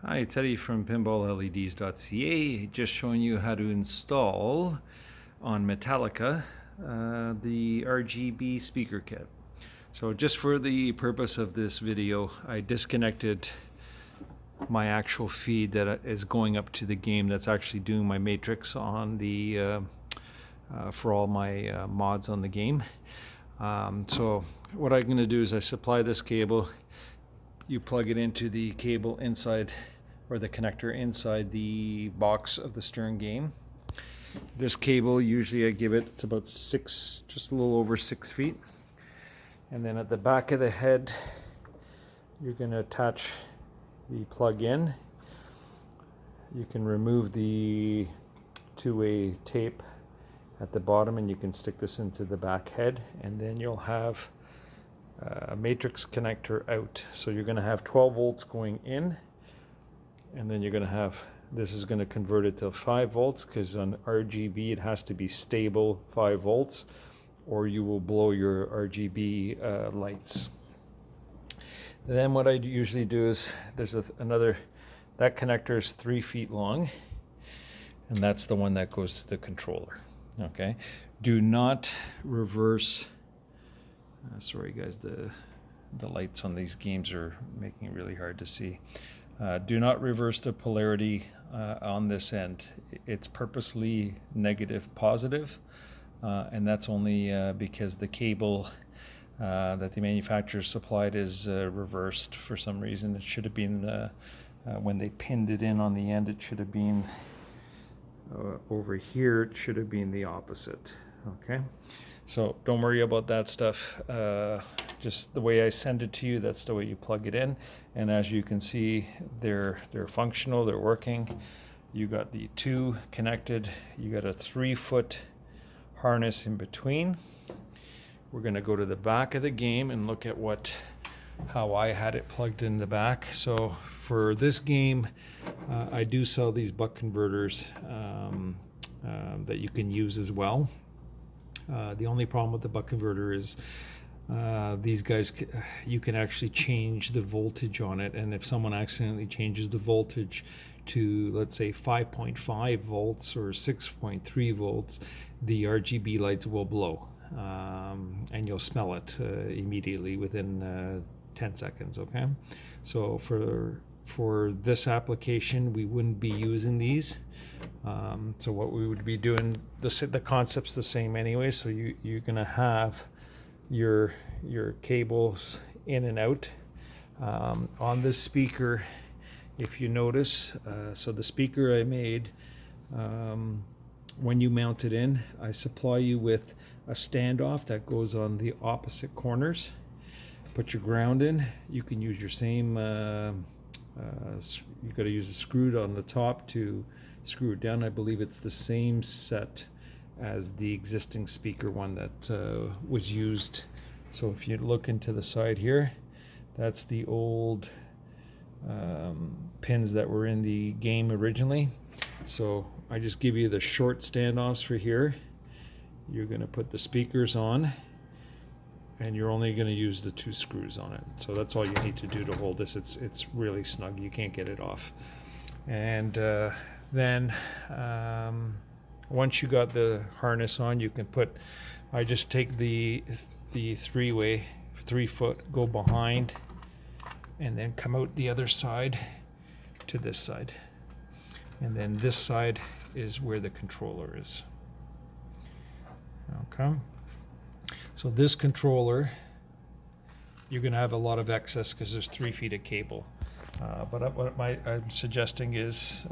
Hi, it's Eddie from pinballleds.ca, just showing you how to install on Metallica the RGB speaker kit. So just for the purpose of this video, I disconnected my actual feed that is going up to the game that's actually doing my matrix on the for all my mods on the game. So what I'm going to do is I supply this cable. You plug it into the cable inside, or the connector inside the box of the Stern game. This cable, usually I give it's about just a little over 6 feet. And then at the back of the head, you're going to attach the plug in. You can remove the two-way tape at the bottom and you can stick this into the back head, and then you'll have a matrix connector out. So you're going to have 12 volts going in, and then you're going to have, this is going to convert it to 5 volts, because on RGB it has to be stable 5 volts or you will blow your RGB lights. Then what I usually do is there's another, that connector is 3 feet long, and that's the one that goes to the controller. Okay, do not reverse. Sorry guys, the lights on these games are making it really hard to see. Do not reverse the polarity on this end. It's purposely negative positive, and that's only because the cable that the manufacturer supplied is reversed for some reason. It should have been, when they pinned it in on the end, it should have been over here. It should have been the opposite. Okay, so don't worry about that stuff. Just the way I send it to you, that's the way you plug it in. And as you can see, they're functional, they're working. You got the two connected, you got a 3-foot harness in between. We're going to go to the back of the game and look at how I had it plugged in the back. So for this game, I do sell these buck converters that you can use as well. The only problem with the buck converter is these guys, you can actually change the voltage on it, and if someone accidentally changes the voltage to, let's say, 5.5 volts or 6.3 volts, the RGB lights will blow, and you'll smell it immediately within 10 seconds. Okay, so for this application we wouldn't be using these. So what we would be doing, the concept's the same anyway. So you're gonna have your cables in and out. On this speaker, if you notice, so the speaker I made, when you mount it in, I supply you with a standoff that goes on the opposite corners. Put your ground in. You can use your same, you got to use a screw on the top to screw it down. I believe it's the same set as the existing speaker one that was used. So if you look into the side here, that's the old pins that were in the game originally. So I just give you the short standoffs for here. You're going to put the speakers on, and you're only going to use the 2 screws on it. So that's all you need to do to hold this. It's really snug, you can't get it off. And then once you got the harness on, you can put, I just take the 3-foot, go behind, and then come out the other side to this side. And then this side is where the controller is. Okay. So this controller, you're going to have a lot of excess because there's 3 feet of cable. But what I'm suggesting is,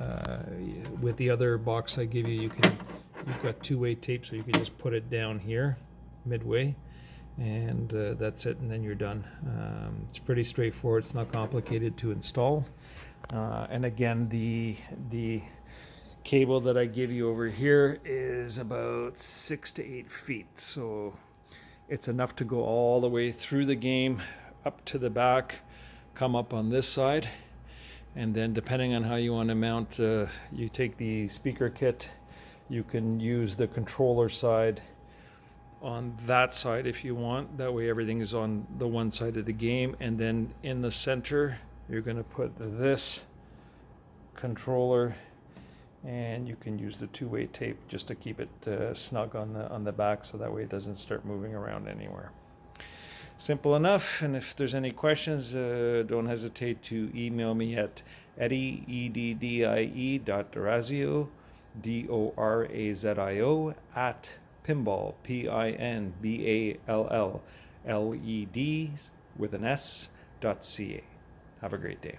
with the other box I give you, you've got 2-way tape, so you can just put it down here, midway, and that's it, and then you're done. It's pretty straightforward. It's not complicated to install. And again, the cable that I give you over here is about 6 to 8 feet. So it's enough to go all the way through the game, up to the back, come up on this side, and then depending on how you want to mount, you take the speaker kit, you can use the controller side on that side if you want. That way everything is on the one side of the game, and then in the center you're going to put this controller, and you can use the two-way tape just to keep it snug on the back, so that way it doesn't start moving around anywhere. Simple enough. And if there's any questions, don't hesitate to email me at Eddie, eddie.dorazio, DORAZIO, at pinball, PINBALLLED with an S.ca. Have a great day.